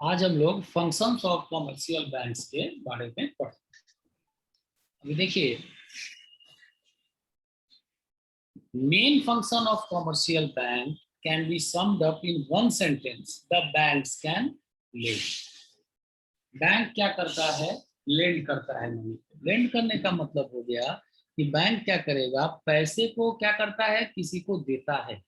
आज हम लोग फंक्शंस ऑफ कॉमर्शियल बैंक्स के बारे में पढ़ेंगे। अभी देखिए, main function of commercial bank can be summed up in one sentence, the banks can lend. Bank क्या करता है? लेंड करता है मनी। लेंड करने का मतलब हो गया कि बैंक क्या करेगा, पैसे को क्या करता है, किसी को देता है।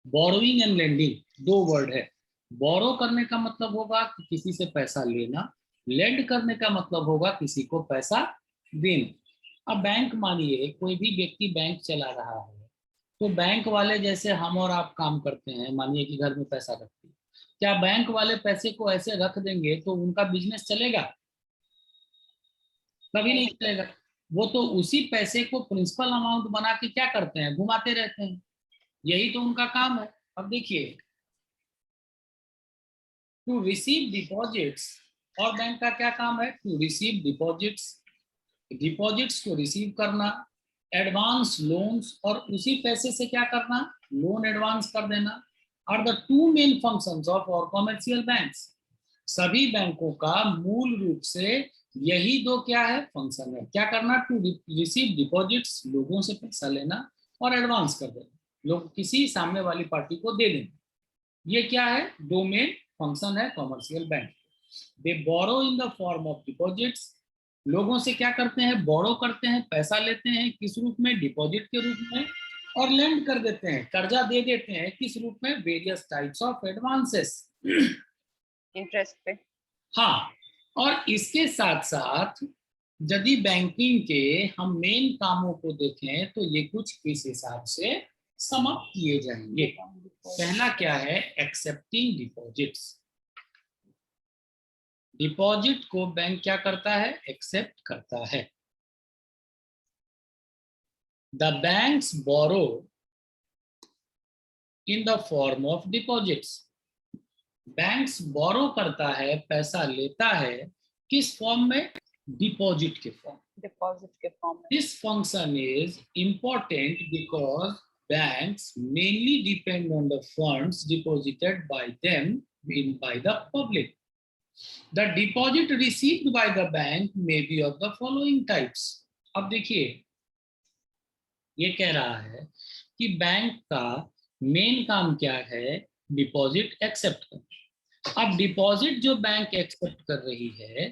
बोरोइंग एंड लेंडिंग दो वर्ड है। बोरो करने का मतलब होगा कि किसी से पैसा लेना, लेंड करने का मतलब होगा किसी को पैसा देना। अब बैंक, मानिए कोई भी व्यक्ति बैंक चला रहा है, तो बैंक वाले जैसे हम और आप काम करते हैं, मानिए कि घर में पैसा रखते हैं, क्या बैंक वाले पैसे को ऐसे रख देंगे तो उनका बिजनेस चलेगा? कभी नहीं चलेगा। वो तो उसी पैसे को प्रिंसिपल अमाउंट बना के क्या करते हैं, घुमाते रहते हैं। यही तो उनका काम है। अब देखिए, टू रिसीव डिपॉजिट्स, और बैंक का क्या काम है? टू रिसीव डिपॉजिट्स, डिपॉजिट्स को रिसीव करना, एडवांस लोन्स, और उसी पैसे से क्या करना, लोन एडवांस कर देना, are the two main functions of और कॉमर्शियल बैंक्स। सभी बैंकों का मूल रूप से यही दो क्या है, फंक्शन है। क्या करना? टू रिसीव डिपॉजिट्स, लोगों से पैसा लेना, और एडवांस कर देना, लोग किसी सामने वाली पार्टी को दे देना। ये क्या है? दो मेन फंक्शन है commercial bank. They borrow in the form of deposits, लोगों से क्या करते हैं, बोरो करते हैं, पैसा लेते हैं, किस रूप में? डिपॉजिट के रूप में। और लेंड कर देते हैं, कर्जा दे देते हैं, किस रूप में? Various types of advances, interest पे। हाँ। और इसके साथ साथ यदि बैंकिंग के हम मेन कामों को देखें तो ये कुछ इस हिसाब से समाप्त किए जाएंगे। पहला क्या है? Accepting deposits. डिपॉजिट को बैंक क्या करता है? एक्सेप्ट करता है। The banks borrow in the form of deposits. Banks borrow करता है, पैसा लेता है, किस फॉर्म में? डिपॉजिट के फॉर्म। डिपॉजिट के फॉर्म में। This function is important because banks mainly depend on the funds deposited by them by the public. The deposit received by the bank may be of the following types. अब देखिए, ये कह रहा है कि bank का main काम क्या है? डिपॉजिट एक्सेप्ट करना। अब डिपॉजिट जो बैंक एक्सेप्ट कर रही है,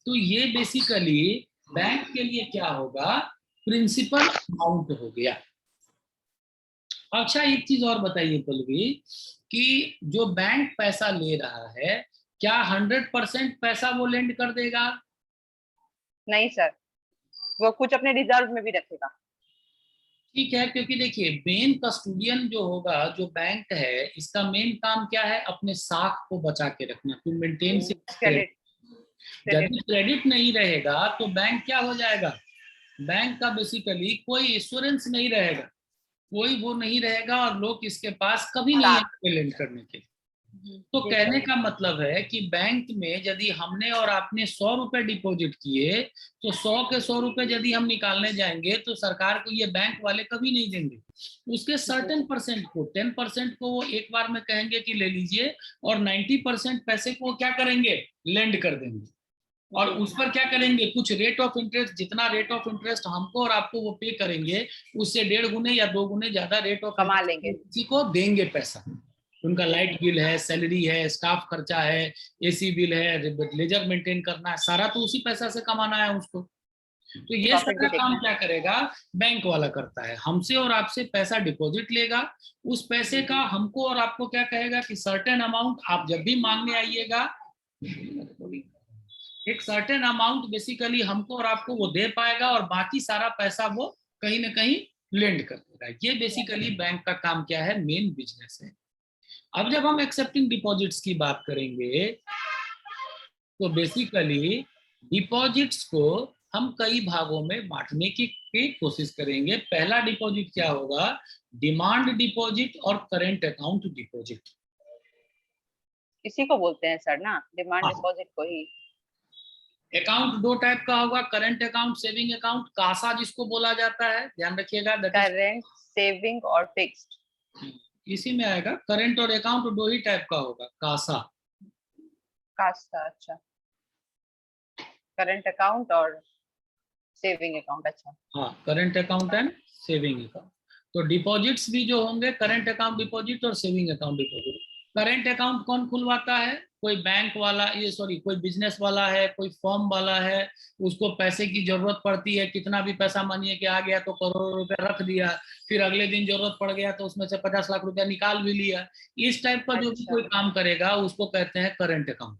तो ये बेसिकली बैंक के लिए क्या होगा? प्रिंसिपल अमाउंट हो गया। अच्छा, एक चीज और बताइए पल्लवी, कि जो बैंक पैसा ले रहा है, क्या 100% पैसा वो लेंड कर देगा? नहीं सर, वो कुछ अपने रिजर्व में भी रखेगा। ठीक है, क्योंकि देखिए मेन कस्टोडियन जो होगा, जो बैंक है, इसका मेन काम क्या है? अपने साख को बचा के रखना, टू मेंटेन। क्रेडिट। यदि क्रेडिट नहीं रहेगा तो बैंक क्या हो जाएगा? बैंक का बेसिकली कोई इंश्योरेंस नहीं रहेगा, कोई वो नहीं रहेगा, और लोग इसके पास कभी नहीं आएंगे लेंड करने के। तो कहने का मतलब है कि बैंक में यदि हमने और आपने 100 रुपए डिपॉजिट किए, तो 100 के 100 रुपए यदि हम निकालने जाएंगे तो सरकार को ये बैंक वाले कभी नहीं देंगे। उसके सर्टेन परसेंट को, 10% को वो एक बार में कहेंगे कि ले लीजिए, और 90% पैसे को क्या करेंगे? लेंड कर देंगे। और उस पर क्या करेंगे? कुछ रेट ऑफ इंटरेस्ट, जितना रेट ऑफ इंटरेस्ट हमको और आपको वो पे करेंगे, उससे 1.5 गुने या 2 गुने ज्यादा रेट ऑफ कमा लेंगे, किसी को देंगे पैसा। उनका लाइट बिल है, सैलरी है, स्टाफ खर्चा है, एसी बिल है, लेजर मेंटेन करना है, सारा तो उसी पैसा से कमाना है उसको। तो ये सारा काम क्या करेगा? बैंक वाला करता है। हमसे और आपसे पैसा डिपॉजिट लेगा, उस पैसे का हमको और आपको क्या कहेगा कि सर्टेन अमाउंट आप जब भी मांगने आइएगा, एक सर्टेन अमाउंट बेसिकली हमको और आपको वो दे पाएगा, और बाकी सारा पैसा वो कहीं ना कहीं लेंड कर देगा। ये बेसिकली बैंक का काम क्या है? मेन बिजनेस है। अब जब हम एक्सेप्टिंग डिपॉजिट्स की बात करेंगे, तो बेसिकली डिपॉजिट्स को हम कई भागों में बांटने की कोशिश करेंगे। पहला डिपॉजिट क्या होगा? डिमांड डिपॉजिट और करेंट अकाउंट डिपॉजिट। इसी को बोलते हैं सर ना, डिमांड डिपॉजिट को ही। अकाउंट दो टाइप का होगा, current account, saving account, CASA जिसको बोला जाता है, ध्यान रखिएगा। करंट, सेविंग और फिक्स्ड इसी में आएगा। करंट और अकाउंट दो ही टाइप का होगा, कासा। कास्ता, अच्छा, करंट अकाउंट और सेविंग अकाउंट, अच्छा। हाँ, current account and saving account. तो डिपॉजिट्स भी जो होंगे करंट अकाउंट डिपॉजिट और saving account deposit. Current account कौन खुलवाता है? कोई बैंक वाला, ये सॉरी, कोई बिजनेस वाला है, कोई फर्म वाला है, उसको पैसे की जरूरत पड़ती है, कितना भी पैसा मानिए कि आ गया तो करोड़ों रुपया रख दिया, फिर अगले दिन जरूरत पड़ गया तो उसमें से 50 लाख रुपया निकाल भी लिया। इस टाइप का जो भी अच्छा, कोई काम करेगा उसको कहते हैं करंट अकाउंट।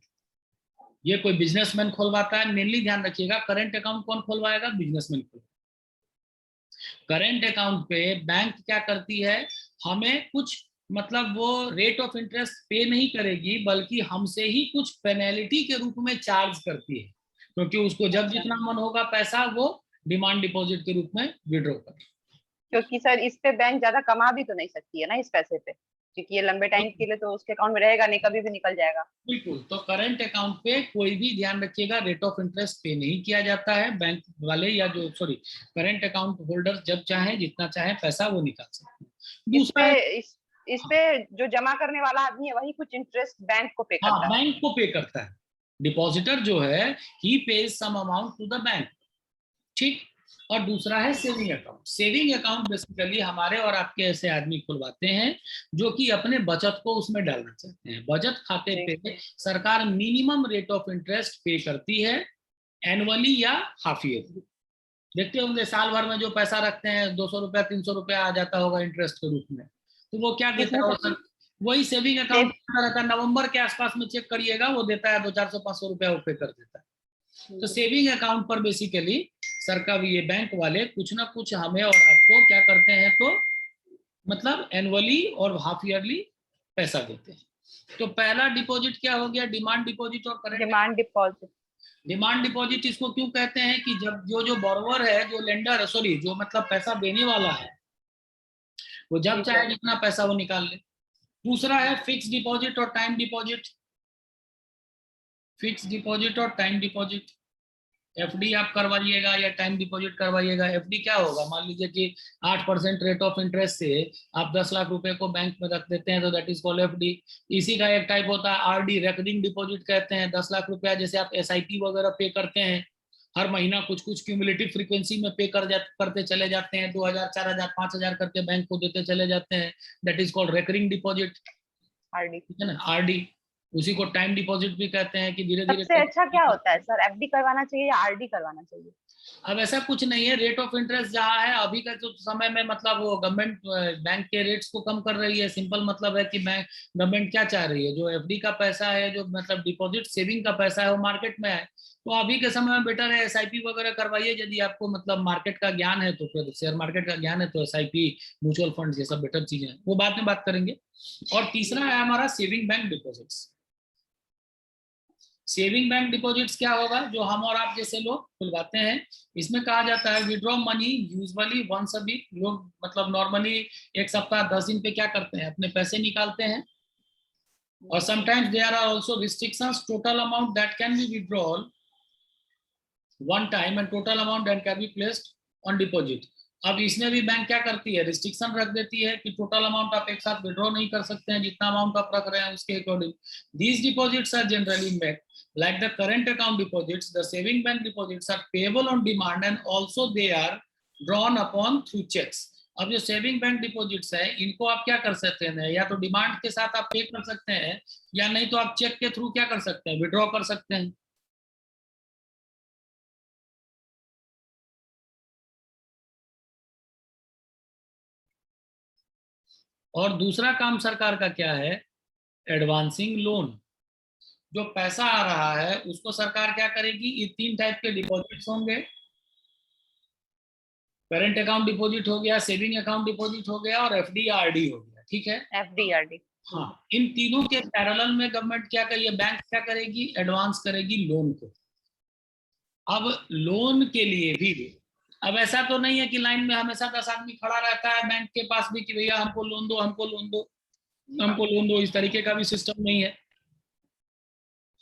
ये कोई बिजनेसमैन खुलवाता है, मेनली ध्यान रखिएगा, करंट अकाउंट कौन खुलवाएगा? बिजनेसमैन खुलवाएगा। करंट अकाउंट पे बैंक क्या करती है, हमें कुछ मतलब वो रेट ऑफ इंटरेस्ट पे नहीं करेगी, बल्कि हमसे ही कुछ पेनल्टी के रूप में चार्ज करती है, क्योंकि उसको जब अच्छा, जितना मन होगा पैसा वो डिमांड डिपॉजिट के रूप में विड्रॉ कर। क्योंकि सर इस पे बैंक ज्यादा कमा भी तो नहीं सकती है ना इस पैसे पे, क्योंकि ये लंबे टाइम के लिए तो उसके अकाउंट में रहेगा नहीं, कभी भी निकल जाएगा। बिल्कुल, तो करंट अकाउंट पे कोई भी, ध्यान रखिएगा, रेट ऑफ इंटरेस्ट पे नहीं किया जाता है। बैंक वाले या जो सॉरी करंट अकाउंट होल्डर जब चाहे जितना चाहे पैसा वो निकाल सकते हैं। इस दूसरा पे है, इस पे जो जमा करने वाला आदमी है वही कुछ इंटरेस्ट बैंक को पे हाँ, करता है। बैंक को पे करता है। डिपॉजिटर जो है ही pays some amount to the bank, ठीक। और दूसरा है saving account. Saving account basically हमारे और आपके ऐसे आदमी खुलवाते हैं जो कि अपने बचत को उसमें डालना चाहते हैं। बचत खाते जी, पे सरकार मिनिमम रेट ऑफ इंटरेस्ट पे करती है, एनुअली या हाफ ईयरली। देखते होंगे साल भर में जो पैसा रखते हैं 200 रुपया 300 रुपया आ जाता होगा इंटरेस्ट के रूप में, तो वो क्या देता किसमें है? वो सर? सर वही सेविंग सेव, अकाउंट रहता है, नवंबर के आसपास में चेक करिएगा, वो देता है 200 400 500 रुपया वो पे कर देता है। तो सेविंग अकाउंट पर बेसिकली सरकार, ये बैंक वाले कुछ ना कुछ हमें और आपको क्या करते हैं, तो मतलब एनुअली और हाफ ईयरली पैसा देते हैं। तो पहला डिपॉजिट क्या हो गया? डिमांड डिपॉजिट और current. Demand deposit. Demand deposit इसको क्यों कहते हैं कि जब जो बोरोवर है, जो लेंडर, सॉरी, जो मतलब पैसा देने वाला है, वो जब जी चाहे सर। जितना पैसा वो निकाल ले। दूसरा है फिक्स डिपॉजिट और टाइम डिपॉजिट। फिक्स डिपॉजिट और टाइम डिपॉजिट, एफडी आप करवाइएगा या टाइम डिपॉजिट करवाइएगा। एफडी क्या होगा? मान लीजिए कि 8% रेट ऑफ इंटरेस्ट से आप 10 लाख रुपए को बैंक में रख देते हैं, तो दैट इज कॉल्ड एफडी। इसी का एक टाइप होता है आरडी, रेकरिंग डिपॉजिट कहते हैं। 10 लाख रुपया जैसे आप एसआईपी वगैरह पे करते हैं, हर महीना कुछ कुछ क्यूमुलेटिव फ्रीक्वेंसी में पे करते चले जाते हैं, 2000 4000 5000 करके बैंक को देते चले जाते हैं, that is called recurring deposit, RD. ठीक है ना, आरडी। उसी को टाइम डिपॉजिट भी कहते हैं कि धीरे धीरे सबसे अच्छा क्या होता है सर, एफडी करवाना चाहिए या आरडी करवाना चाहिए? अब ऐसा कुछ नहीं है, रेट ऑफ इंटरेस्ट जहाँ है अभी का जो समय में, मतलब वो गवर्नमेंट बैंक के रेट्स को कम कर रही है। सिंपल मतलब है कि बैंक, गवर्नमेंट क्या चाह रही है, जो एफडी का पैसा है, जो मतलब डिपॉजिट सेविंग का पैसा है, वो मार्केट में है। तो अभी के समय में बेटर है एसआईपी वगैरह करवाइए। यदि आपको मतलब मार्केट का ज्ञान है तो फिर शेयर मार्केट का ज्ञान है तो एसआईपी, म्यूचुअल फंड, ये सब बेटर चीजें हैं, वो बाद में बात करेंगे। और तीसरा है हमारा saving bank deposits. Saving bank deposits क्या होगा? जो हम और आप जैसे लोग खुलवाते हैं। इसमें कहा जाता है withdraw money usually once a week. लोग मतलब नॉर्मली एक सप्ताह 10 दिन पे क्या करते हैं, अपने पैसे निकालते हैं। और sometimes there are also restrictions, total amount that can be withdrawal one time and total amount that can be placed on deposit. अब इसमें भी बैंक क्या करती है, रिस्ट्रिक्शन रख देती है कि टोटल अमाउंट आप एक साथ विड्रॉ नहीं कर सकते हैं, जितना अमाउंट आप रख रहे हैं उसके according. These deposits are generally made like the current account deposits, the saving bank deposits are payable on demand and also they are drawn upon through checks. अब जो सेविंग बैंक डिपॉजिट्स है इनको आप क्या कर सकते हैं, या तो डिमांड के साथ आप पे कर सकते हैं, या नहीं तो आप चेक के थ्रू क्या कर सकते हैं, विड्रॉ कर सकते हैं। और दूसरा काम सरकार का क्या है, एडवांसिंग लोन। जो पैसा आ रहा है उसको सरकार क्या करेगी, ये 3 टाइप के डिपॉजिट्स होंगे। करंट अकाउंट डिपॉजिट हो गया, सेविंग अकाउंट डिपॉजिट हो गया, और एफडी या आरडी हो गया, ठीक है। FD, RD. हाँ, इन तीनों के पैरेलल में गवर्नमेंट क्या करिए, बैंक क्या करेगी, एडवांस करेगी लोन को। अब लोन के लिए भी, अब ऐसा तो नहीं है कि लाइन में हमेशा 10 आदमी खड़ा रहता है बैंक के पास भी कि भैया हमको लोन दो, हमको लोन दो, हमको लोन दो, इस तरीके का भी सिस्टम नहीं है।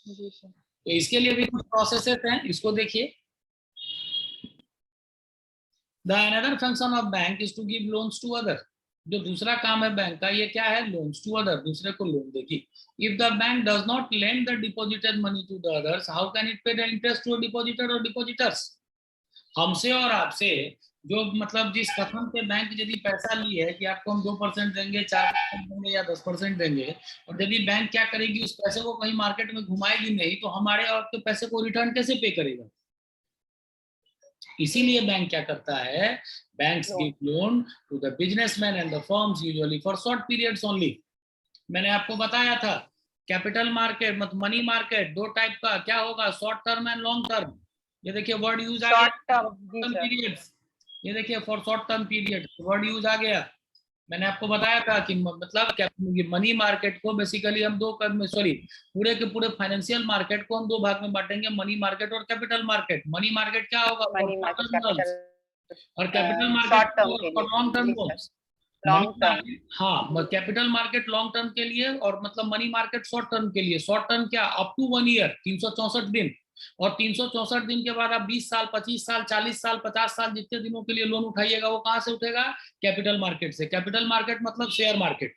जी सर। तो इसके लिए भी कुछ प्रोसेसेस हैं, इसको देखिए। The another function of bank is to give loans to other. जो दूसरा काम है बैंक का, ये क्या है, लोन्स टू अदर, दूसरे को लोन देगी। If the bank does not lend the deposited money to the others, how can it pay the interest to depositor और डिपॉजिटर्स। हमसे और आपसे जो मतलब जिस कथन पे बैंक यदि पैसा ली है कि आपको हम 2% देंगे, 4% देंगे या 10% देंगे, और यदि बैंक क्या करेगी, उस पैसे को कहीं मार्केट में घुमाएगी नहीं, तो हमारे और के पैसे को रिटर्न कैसे पे करेगा। इसीलिए बैंक क्या करता है, banks give loan to the businessman and the firms usually for short periods only. मैंने आपको बताया था कैपिटल मार्केट मतलब मनी मार्केट दो टाइप का क्या होगा, short term and long term. ये देखिए वर्ड यूज आ गया, शॉर्ट टर्म पीरियड्स। ये देखिए for short term period word use आ गया। मैंने आपको बताया था कि मतलब मनी मार्केट को बेसिकली हम दो सॉरी पूरे के पूरे फाइनेंशियल मार्केट को हम दो भाग में बांटेंगे, मनी मार्केट और कैपिटल मार्केट। मनी मार्केट क्या होगा, मनी मार्केट कैपिटल, और कैपिटल मार्केट शॉर्ट टर्म के फॉर लॉन्ग टर्म लिए, loans. Money long term. Market, हाँ कैपिटल मार्केट लॉन्ग टर्म के लिए, और मतलब मनी मार्केट शॉर्ट टर्म के लिए। शॉर्ट टर्म क्या, अप टू 1 ईयर 364 दिन, और 364 दिन के बाद आप 20 साल 25 साल 40 साल 50 साल जितने दिनों के लिए लोन उठाइएगा, वो कहां से उठेगा, कैपिटल मार्केट से। कैपिटल मार्केट मतलब शेयर मार्केट,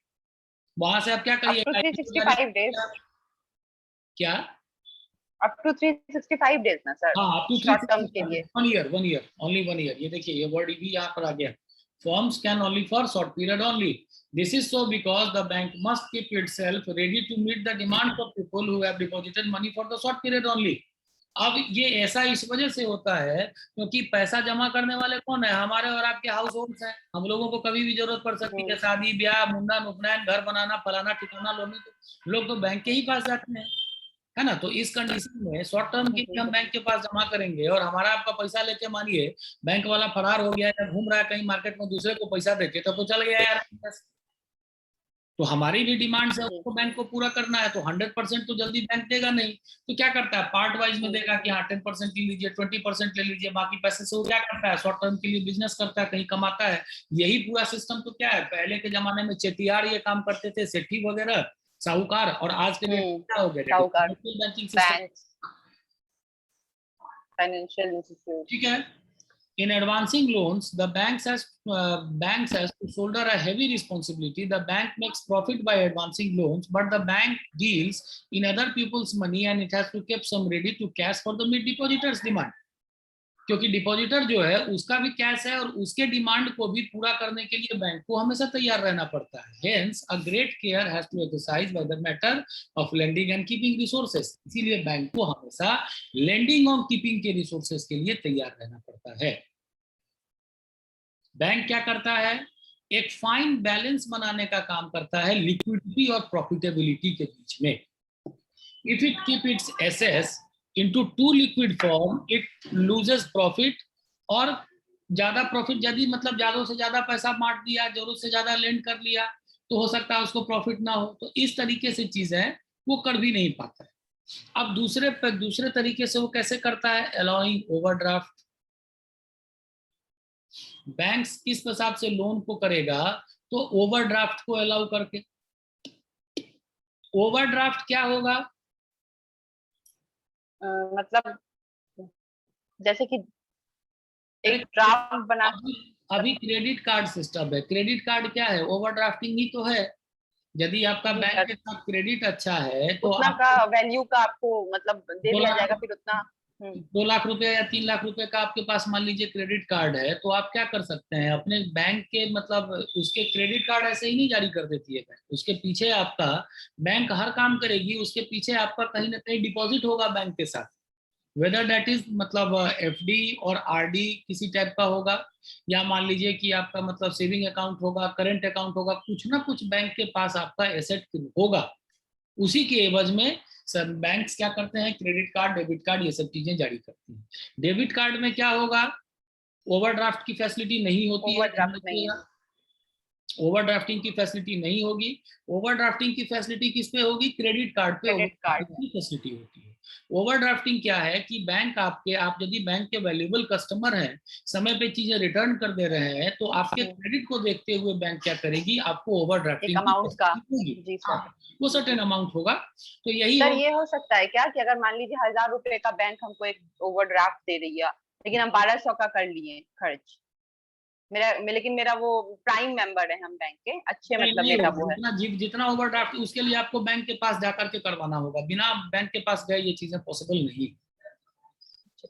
वहां से आप क्या अप टू करिएगा, 365 डेज, क्या, अप टू 365 डेज ना सर, हाँ अप टू शॉर्ट टर्म के 365, लिए। 1 ईयर, 1 ईयर ओनली 1 ईयर। ये देखिए ये वर्ड भी यहाँ पर आ गया, firms can only for short period only. This is so because the bank must keep itself ready to meet the demands of people who have deposited money for the short period only. अब ये ऐसा इस वजह से होता है क्योंकि पैसा जमा करने वाले कौन है, हमारे और आपके हाउस होल्ड्स हैं। हम लोगों को कभी भी जरूरत पड़ सकती है, शादी ब्याह मुंडन उपनयन, घर बनाना फलाना ठिकाना, लोग तो बैंक के ही पास जाते हैं, है ना। तो इस कंडीशन में शॉर्ट टर्म के लिए हम बैंक के पास जमा करेंगे, और हमारा आपका पैसा लेके मानिए बैंक वाला फरार हो गया या घूम रहा है कहीं मार्केट में दूसरे को पैसा देके, तो चल गया यार। तो हमारी भी डिमांड्स है उसको बैंक को पूरा करना है, तो 100% तो जल्दी बैंक देगा नहीं। तो क्या करता है, पार्ट वाइज में देगा कि हाँ 10% ले लीजिए, 20% ले लीजिए, बाकी पैसे से वो क्या करता है, शॉर्ट टर्म के लिए बिजनेस करता है, कहीं कमाता है। यही पूरा सिस्टम तो क्या है, पहले के जमाने में चेटियार ये काम करते थे, सेठी वगैरह साहूकार, और आज के डेट क्या हो गया, साहूकार, बैंकिंग सिस्टम, फाइनेंशियल इंस्टीट्यूट। ठीक है। In advancing loans, the banks has to shoulder a heavy responsibility. The bank makes profit by advancing loans, but the bank deals in other people's money and it has to keep some ready to cash for the mid depositors' demand. क्योंकि depositor जो है उसका भी cash है, और उसके demand को भी पूरा करने के लिए बैंक को हमेशा तैयार रहना पड़ता है। Hence, a great care has to exercise by the matter of lending and keeping resources. इसीलिए बैंक को हमेशा lending और keeping के रिसोर्सेस के लिए तैयार रहना पड़ता है। बैंक क्या करता है, एक फाइन बैलेंस बनाने का काम करता है लिक्विडिटी और प्रॉफिटेबिलिटी के बीच में। If it keep its assets into two liquid form, it loses profit, और ज्यादा प्रॉफिट यदि मतलब ज्यादा से ज्यादा पैसा बांट दिया, जरूरत से ज्यादा लेंड कर लिया, तो हो सकता है उसको प्रॉफिट ना हो। तो इस तरीके से चीजें वो कर भी नहीं पाता है। अब दूसरे तरीके से वो कैसे करता है, अलाउइंग ओवरड्राफ्ट। बैंक्स किस हिसाब से लोन को करेगा, तो ओवरड्राफ्ट को अलाउ करके। ओवरड्राफ्ट क्या होगा, मतलब जैसे कि एक ड्राफ्ट बना, अभी क्रेडिट कार्ड सिस्टम है, क्रेडिट कार्ड क्या है, ओवरड्राफ्टिंग ही तो है। यदि आपका बैंक के साथ क्रेडिट अच्छा है तो उतना का वैल्यू का आपको मतलब दे दिया जाएगा, फिर उतना 2 लाख रुपए या 3 लाख रुपए का आपके पास मान लीजिए क्रेडिट कार्ड है, तो आप क्या कर सकते हैं, अपने बैंक के मतलब उसके क्रेडिट कार्ड ऐसे ही नहीं जारी कर देती है बैंक, उसके पीछे आपका बैंक हर काम करेगी, उसके पीछे आपका कहीं ना कहीं डिपॉजिट होगा बैंक के साथ, वेदर दैट इज मतलब एफडी और आरडी किसी टाइप का होगा, या मान लीजिए कि आपका मतलब सेविंग अकाउंट होगा, करंट अकाउंट होगा, कुछ ना कुछ बैंक के पास आपका एसेट होगा। उसी के एवज में सब बैंक्स क्या करते हैं, क्रेडिट कार्ड डेबिट कार्ड ये सब चीजें जारी करती हैं। डेबिट कार्ड में क्या होगा, ओवरड्राफ्ट की फैसिलिटी नहीं होती है, ओवरड्राफ्टिंग की फैसिलिटी नहीं होगी। ओवरड्राफ्टिंग की फैसिलिटी किस पे होगी, क्रेडिट कार्ड पे ओवरड्राफ्टिंग की फैसिलिटी होती है। ओवरड्राफ्टिंग क्या है कि बैंक आप यदि बैंक के वैल्यूएबल कस्टमर हैं, समय पे चीजें रिटर्न कर दे रहे हैं, तो आपके क्रेडिट को देखते हुए बैंक क्या करेगी, आपको ओवरड्राफ्टिंग अमाउंट का होगी, वो सर्टेन अमाउंट होगा। तो यही सर ये हो सकता है क्या कि अगर मान लीजिए 1000 रुपए का बैंक हमको एक ओवरड्राफ्ट दे रही है, लेकिन हम 1200 का कर लिए खर्च, लेकिन मेरा वो प्राइम मेंबर है हम बैंक के, अच्छे नहीं मतलब नहीं मेरा होगा, वो है। जितना ओवरड्राफ्ट उसके लिए आपको बैंक के पास जाकर के करवाना होगा, बिना बैंक के पास गए ये चीजें पॉसिबल नहीं।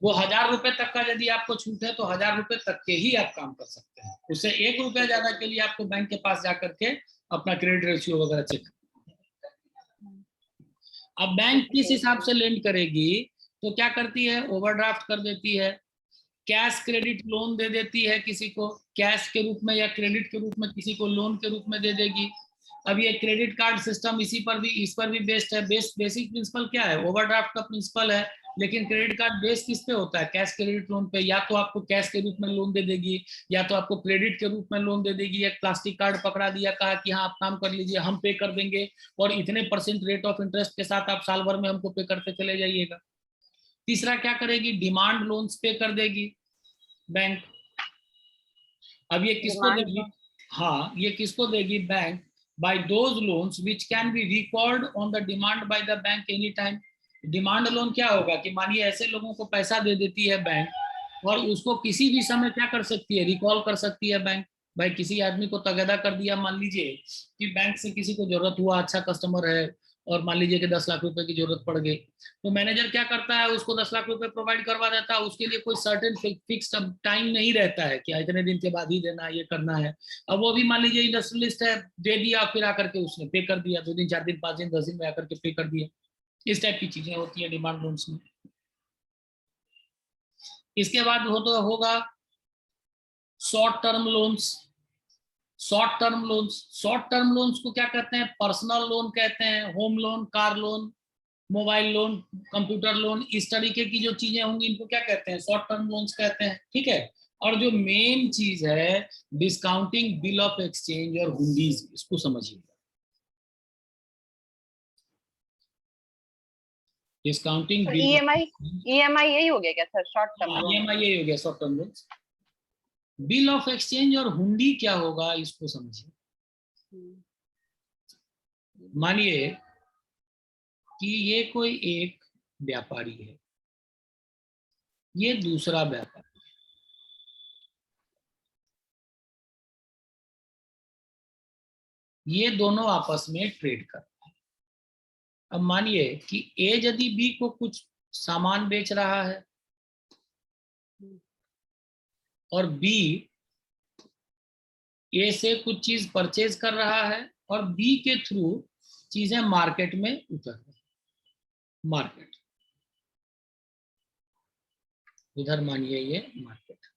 वो 1000 रुपए तक का यदि आपको छूट है तो 1000 रुपए तक के ही आप काम कर सकते हैं, उससे 1 रुपया ज्यादा के लिए आपको बैंक के पास जाकर के अपना क्रेडिट रेशियो वगैरह चेक। अब बैंक किस हिसाब से लेंड करेगी, तो क्या करती है, ओवरड्राफ्ट कर देती है, कैश क्रेडिट लोन दे देती है किसी को कैश के रूप में, या क्रेडिट के रूप में किसी को लोन के रूप में दे देगी। अब ये क्रेडिट कार्ड सिस्टम इस पर भी बेस्ड है। बेसिक प्रिंसिपल क्या है, ओवरड्राफ्ट का प्रिंसिपल है, लेकिन क्रेडिट कार्ड बेस किस पे होता है, कैश क्रेडिट लोन पे। या तो आपको कैश के रूप में लोन दे देगी, या तो आपको क्रेडिट के रूप में लोन दे देगी। एक प्लास्टिक कार्ड पकड़ा दिया, कहा कि हाँ आप काम कर लीजिए, हम पे कर देंगे, और इतने % रेट ऑफ इंटरेस्ट के साथ आप साल भर में हमको पे करते चले जाइएगा। तीसरा क्या करेगी, डिमांड लोन्स पे कर देगी बैंक। अब ये किसको देगी, हाँ ये किसको देगी, bank, by those loans which can be record on the demand by the bank any time. Demand loan क्या होगा कि मानिए ऐसे लोगों को पैसा दे देती है बैंक, और उसको किसी भी समय क्या कर सकती है, रिकॉल कर सकती है बैंक। भाई किसी आदमी को तगदा कर दिया, मान लीजिए कि बैंक से किसी को जरूरत हुआ, अच्छा कस्टमर है, और मान लीजिए कि 10 लाख रुपए की जरूरत पड़ गई, तो मैनेजर क्या करता है, उसको 10 लाख रुपए प्रोवाइड करवा देता है। उसके लिए कोई सर्टेन फिक्स टाइम नहीं रहता है कि इतने दिन के बाद ही देना, ये करना है। अब वो भी मान लीजिए इंडस्ट्रियलिस्ट है, दे दिया, फिर आकर के उसने पे कर दिया, 2 दिन 4 दिन 5 दिन 10 दिन में आकर के पे कर दिया। इस टाइप की चीजें होती है डिमांड लोन्स में। इसके बाद होगा short term loans. Short term loans को क्या कहते हैं, पर्सनल लोन कहते हैं, home loan, car loan, mobile loan, computer loan, इस तरीके की जो चीजें होंगी इनको क्या कहते हैं, शॉर्ट टर्म लोन्स कहते हैं। ठीक है। और जो मेन चीज है, डिस्काउंटिंग बिल ऑफ एक्सचेंज और हुंडीज, इसको समझिए। डिस्काउंटिंग बिल, ईएमआई यही हो गया क्या sir, short term loan? EMI यही हो गया short term loans. Bill of exchange और हुंडी क्या होगा, इसको समझिए। मानिए कि ये कोई एक व्यापारी है, ये दूसरा व्यापारी, ये दोनों आपस में ट्रेड करते हैं। अब मानिए कि ए यदि बी को कुछ सामान बेच रहा है, और बी ए से कुछ चीज परचेज कर रहा है, और बी के थ्रू चीजें मार्केट में उतर रही। मार्केट इधर मानिए ये मार्केट।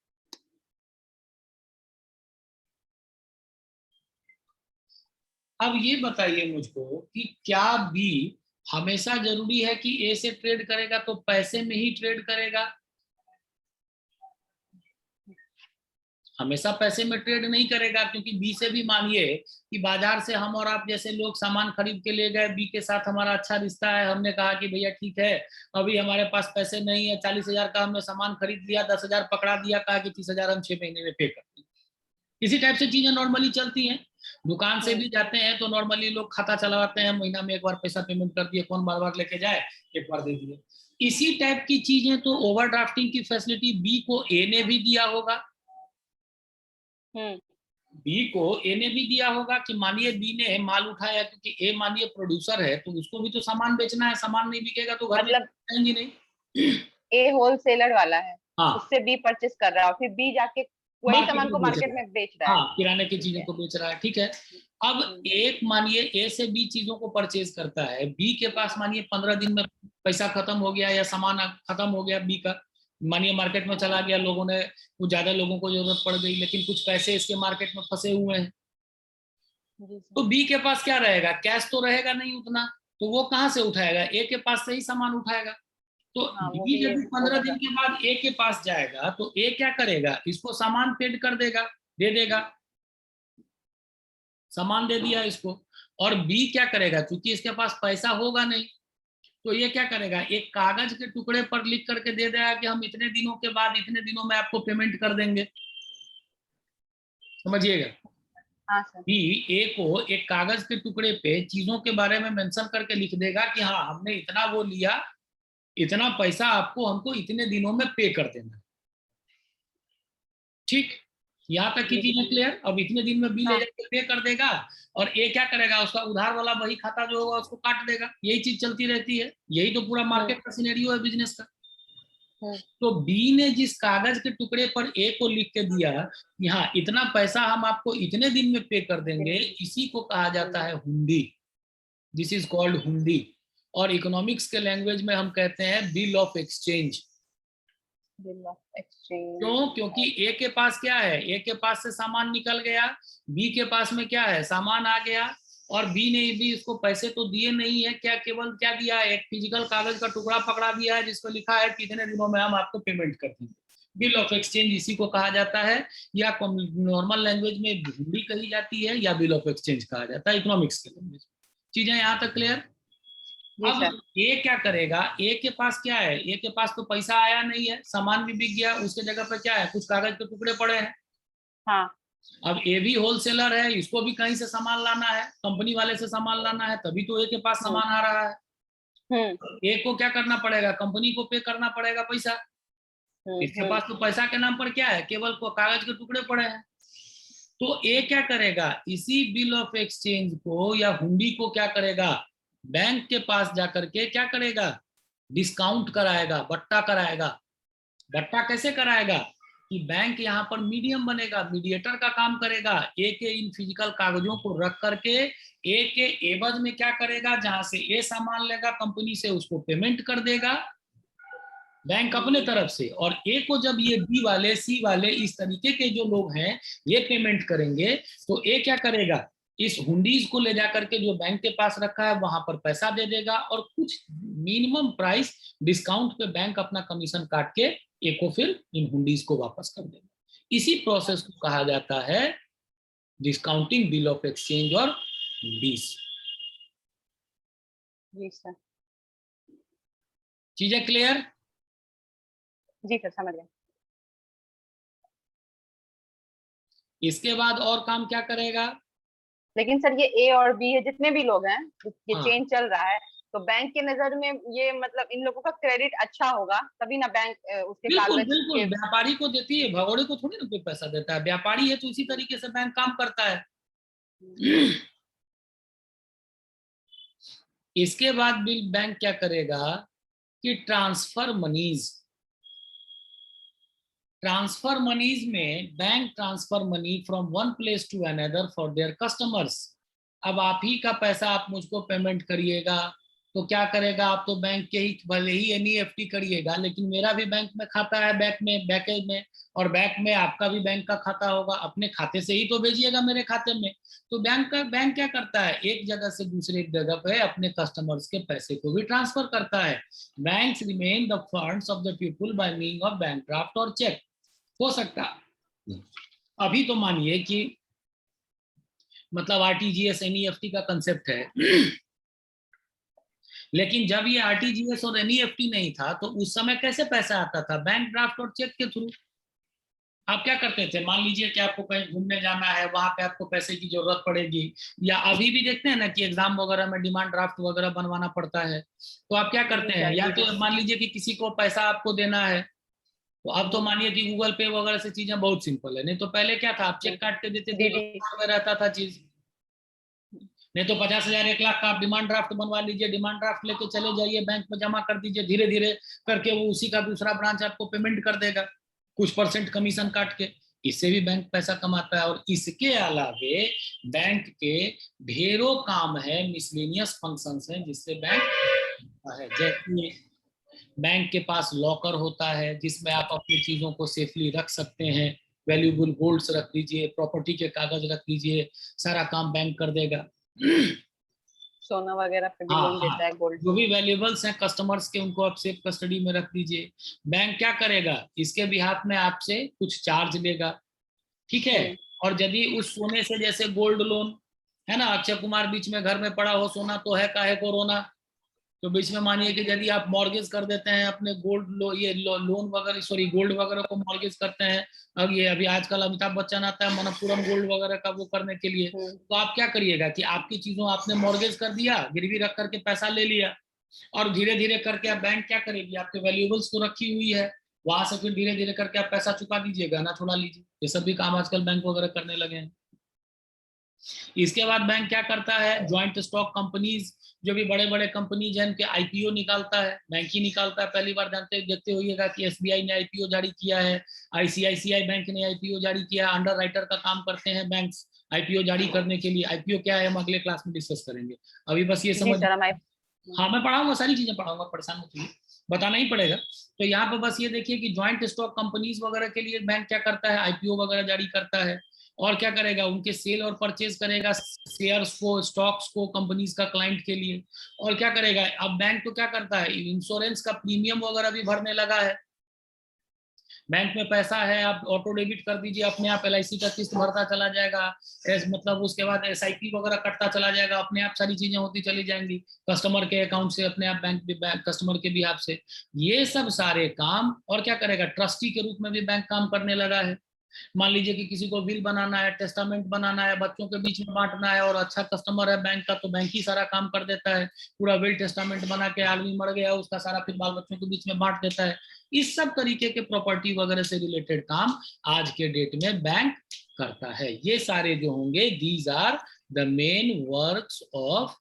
अब ये बताइए मुझको कि क्या बी हमेशा जरूरी है कि ए से ट्रेड करेगा तो पैसे में ही ट्रेड करेगा? हमेशा पैसे में ट्रेड नहीं करेगा, क्योंकि बी से भी मानिए कि बाजार से हम और आप जैसे लोग सामान खरीद के ले गए, बी के साथ हमारा अच्छा रिश्ता है, हमने कहा कि भैया ठीक है अभी हमारे पास पैसे नहीं है, 40,000 का हमने सामान खरीद लिया, 10,000 पकड़ा दिया, कहा कि 30,000 हम 6 महीने में पे कर देंगे। इसी टाइप से चीजें नॉर्मली चलती हैं। दुकान से भी जाते हैं तो नॉर्मली लोग खाता चलाते हैं, महीना में एक बार पैसा पेमेंट कर दिए, कौन बार बार लेके जाए, एक बार दे दिए। इसी टाइप की चीजें तो ओवरड्राफ्टिंग की फैसिलिटी बी को ए ने भी दिया होगा। बी को ए ने भी दिया होगा कि मानिए बी ने माल उठाया, क्योंकि ए मानिए प्रोड्यूसर है तो उसको भी तो सामान बेचना है, सामान नहीं बिकेगा तो घर मतलब में नहीं। ए होलसेलर वाला है, हाँ, उससे बी परचेस कर रहा है, फिर बी जाके वही सामान को बेच मार्केट रहा है। में बेच रहा है। हाँ, किराने की चीजों को बेच रहा है। ठीक है। अब एक मानिए ए से बी चीजों को परचेज करता है, बी के पास मानिए 15 दिन में पैसा खत्म हो गया या सामान खत्म हो गया बी का, मानिए मार्केट में चला गया, लोगों ने कुछ ज्यादा लोगों को जरूरत पड़ गई, लेकिन कुछ पैसे इसके मार्केट में फंसे हुए हैं, तो बी के पास क्या रहेगा, कैश तो रहेगा नहीं उतना, तो वो कहाँ से उठाएगा, ए के पास से ही सामान उठाएगा। तो बी यदि 15 दिन के बाद ए के पास जाएगा तो ए क्या करेगा, इसको सामान पेड कर देगा, दे देगा, सामान दे दिया इसको। और बी क्या करेगा, क्योंकि इसके पास पैसा होगा नहीं, तो ये क्या करेगा, एक कागज के टुकड़े पर लिख करके दे देगा कि हम इतने दिनों के बाद इतने दिनों में आपको पेमेंट कर देंगे। समझिएगा। हाँ सर। बी ए को एक कागज के टुकड़े पे चीजों के बारे में मेंशन करके लिख देगा कि हाँ हमने इतना वो लिया, इतना पैसा आपको हमको इतने दिनों में पे कर देना। ठीक, यहाँ तक की चीजें क्लियर। अब इतने दिन में बिल हाँ। पे कर देगा और ये क्या करेगा, उसका उधार वाला वही खाता जो होगा उसको काट देगा। यही चीज चलती रहती है, यही तो पूरा मार्केट का सिनेरियो है बिजनेस का। तो बी ने जिस कागज के टुकड़े पर ए को लिख के दिया कि हाँ इतना पैसा हम आपको इतने दिन में पे कर देंगे, इसी को कहा जाता है हुंडी। दिस इज कॉल्ड हुंडी। और इकोनॉमिक्स के लैंग्वेज में हम कहते हैं बिल ऑफ एक्सचेंज। क्यों? क्योंकि ए के पास क्या है, ए के पास से सामान निकल गया, बी के पास में क्या है, सामान आ गया, और बी ने भी इसको पैसे तो दिए नहीं है, क्या केवल क्या दिया है, एक फिजिकल कागज का टुकड़ा पकड़ा दिया है जिसको लिखा है कितने दिनों में हम आपको पेमेंट कर देंगे। बिल ऑफ एक्सचेंज इसी को कहा जाता है, या नॉर्मल लैंग्वेज में हुंडी कही जाती है, या बिल ऑफ एक्सचेंज कहा जाता है इकोनॉमिक्स के लैंग्वेज। चीजें यहाँ तक क्लियर? अब ए क्या करेगा, ए के पास क्या है, ए के पास तो पैसा आया नहीं है, सामान भी बिक गया, उसके जगह पे क्या है, कुछ कागज के टुकड़े पड़े हैं। हाँ। अब ए भी होलसेलर है, इसको भी कहीं से सामान लाना है, कंपनी वाले से सामान लाना है, तभी तो ए के पास सामान आ रहा है। ए को क्या करना पड़ेगा, कंपनी को पे करना पड़ेगा पैसा। इसके पास तो पैसा के नाम पर क्या है, केवल कागज के टुकड़े पड़े हैं। तो ए क्या करेगा, इसी बिल ऑफ एक्सचेंज को या हुंडी को क्या करेगा, बैंक के पास जाकर के क्या करेगा, डिस्काउंट कराएगा, बट्टा कराएगा। बट्टा कैसे कराएगा कि बैंक यहाँ पर मीडियम बनेगा, मीडिएटर का काम करेगा। ए के इन फिजिकल कागजों को रख करके ए के एवज में क्या करेगा, जहां से ए सामान लेगा कंपनी से, उसको पेमेंट कर देगा बैंक अपने तरफ से। और ए को जब ये बी वाले, सी वाले, इस तरीके के जो लोग हैं ये पेमेंट करेंगे, तो ए क्या करेगा, इस हुंडीज को ले जाकर के जो बैंक के पास रखा है वहां पर पैसा दे देगा, और कुछ मिनिमम प्राइस डिस्काउंट पे बैंक अपना कमीशन काट के ए को फिर इन हुंडीज को वापस कर देगा। इसी प्रोसेस को कहा जाता है डिस्काउंटिंग बिल ऑफ एक्सचेंज और हुंडीज। जी सर। चीजें क्लियर? जी सर, समझ गए। इसके बाद और काम क्या करेगा? लेकिन सर ये ए और बी है, जितने भी लोग हैं, ये चेंज चल रहा है, तो बैंक की नजर में ये मतलब इन लोगों का क्रेडिट अच्छा होगा तभी ना बैंक उसके बिल्कुल कागज बिल्कुल के। व्यापारी को देती है, भगोड़े को थोड़ी ना कोई पैसा देता है, व्यापारी है तो इसी तरीके से बैंक काम करता है। इसके बाद बिल बैंक क्या करेगा कि ट्रांसफर मनीज में bank transfer money from one place to another for their customers. अब आप ही का पैसा आप मुझको पेमेंट करिएगा, तो क्या करेगा, आप तो बैंक के ही भले ही एनईएफटी करिएगा, लेकिन मेरा भी बैंक में खाता है, बैकेज में, और बैंक में आपका भी बैंक का खाता होगा, अपने खाते से ही तो भेजिएगा मेरे खाते में। तो बैंक क्या करता है, एक जगह से दूसरे जगह पे अपने कस्टमर्स के पैसे को भी ट्रांसफर करता है। Banks remain the funds of the people by meaning of bank draft और चेक। हो सकता अभी तो मानिए कि मतलब आरटीजीएस एनईएफटी का कंसेप्ट है, लेकिन जब ये आरटीजीएस और एनईएफटी नहीं था तो उस समय कैसे पैसा आता था, बैंक ड्राफ्ट और चेक के थ्रू। आप क्या करते थे, मान लीजिए कि आपको कहीं घूमने जाना है, वहां पे आपको पैसे की जरूरत पड़ेगी, या अभी भी देखते हैं ना कि एग्जाम वगैरह में डिमांड ड्राफ्ट वगैरह बनवाना पड़ता है, तो आप क्या करते हैं, या तो मान लीजिए कि किसी को पैसा आपको देना है, तो अब तो मानिए कि गूगल पे वगैरह से चीजें बहुत सिंपल है, नहीं तो पहले क्या था, आप चेक काट के देते थे, रहता था चीज। नहीं तो 50,000 1 लाख का आप डिमांड ड्राफ्ट बनवा लीजिए, डिमांड ड्राफ्ट लेके चले जाइए बैंक में जमा कर दीजिए, धीरे धीरे करके वो उसी का दूसरा ब्रांच आपको पेमेंट कर देगा कुछ परसेंट कमीशन काट के। इससे भी बैंक पैसा कमाता है। और इसके अलावे बैंक के ढेरों काम है, मिसलेनियस फंक्शंस हैं जिससे बैंक है। जैसे बैंक के पास लॉकर होता है जिसमें आप अपनी चीजों को सेफली रख सकते हैं, वैल्यूएबल गोल्ड्स रख लीजिए, प्रॉपर्टी के कागज रख लीजिए, सारा काम बैंक कर देगा। सोना वगैरह पे भी लोन देता है, गोल्ड जो भी वैल्यूएबल्स हैं कस्टमर्स के, उनको आप सेफ कस्टडी में रख दीजिए। बैंक क्या करेगा, इसके बिहाफ में आपसे कुछ चार्ज लेगा, ठीक है। और यदि उस सोने से, जैसे गोल्ड लोन है ना, अक्षय कुमार बीच में घर में पड़ा हो सोना तो है काहे कोरोना, तो बीच में मानिए कि यदि आप मॉर्गेज कर देते हैं अपने गोल्ड लोन वगैरह, सॉरी गोल्ड वगैरह को मॉर्गेज करते हैं, अब ये अभी आजकल अमिताभ बच्चन आता है मनप्पुरम गोल्ड वगैरह का वो करने के लिए, तो आप क्या करिएगा कि आपकी चीजों आपने मॉर्गेज कर दिया, गिरवी रख करके पैसा ले लिया, और धीरे धीरे करके आप बैंक क्या करेगी, आपके वैल्यूएबल्स को रखी हुई है, वहां से फिर धीरे धीरे करके आप पैसा चुका दीजिएगा ना, छुड़ा लीजिए। ये सब भी काम आजकल बैंक वगैरह करने लगे हैं। इसके बाद बैंक क्या करता है, ज्वाइंट स्टॉक कंपनीज, जो भी बड़े बड़े कंपनीज हैं उनके आईपीओ निकालता है, बैंक ही निकालता है। पहली बार देखते होइएगा कि एसबीआई ने आईपीओ जारी किया है, आईसीआईसीआई बैंक ने आईपीओ जारी किया है। अंडर राइटर का काम करते हैं बैंक आईपीओ जारी करने के लिए। आईपीओ क्या है हम अगले क्लास में डिस्कस करेंगे, अभी बस ये जी समझ। सर, हाँ मैं पढ़ाऊंगा, सारी चीजें पढ़ाऊंगा, परेशान मत होइए, बताना ही पड़ेगा। तो यहाँ पे बस ये देखिए कि ज्वाइंट स्टॉक कंपनीज वगैरह के लिए बैंक क्या करता है, आईपीओ वगैरह जारी करता है। और क्या करेगा, उनके सेल और परचेज करेगा शेयर्स को, स्टॉक्स को, कंपनीज का क्लाइंट के लिए। और क्या करेगा, अब बैंक तो क्या करता है, इंश्योरेंस का प्रीमियम वगैरह भी भरने लगा है। बैंक में पैसा है, आप ऑटो डेबिट कर दीजिए, अपने आप एलआईसी का किस्त भरता चला जाएगा। मतलब उसके बाद एसआईपी वगैरह कटता चला जाएगा, अपने आप सारी चीजें होती चली जाएंगी कस्टमर के अकाउंट से, अपने आप बैंक कस्टमर के भी से। ये सब सारे काम। और क्या करेगा, ट्रस्टी के रूप में भी बैंक काम करने लगा है। मान लीजिए कि किसी को विल बनाना है, टेस्टामेंट बनाना है, बच्चों के बीच में बांटना है, और अच्छा कस्टमर है बैंक का, तो बैंक ही सारा काम कर देता है। पूरा विल टेस्टामेंट बना के, आदमी मर गया उसका सारा फिर बाल बच्चों के बीच में बांट देता है। इस सब तरीके के प्रॉपर्टी वगैरह से रिलेटेड काम आज के डेट में बैंक करता है। ये सारे जो होंगे, these are the main works of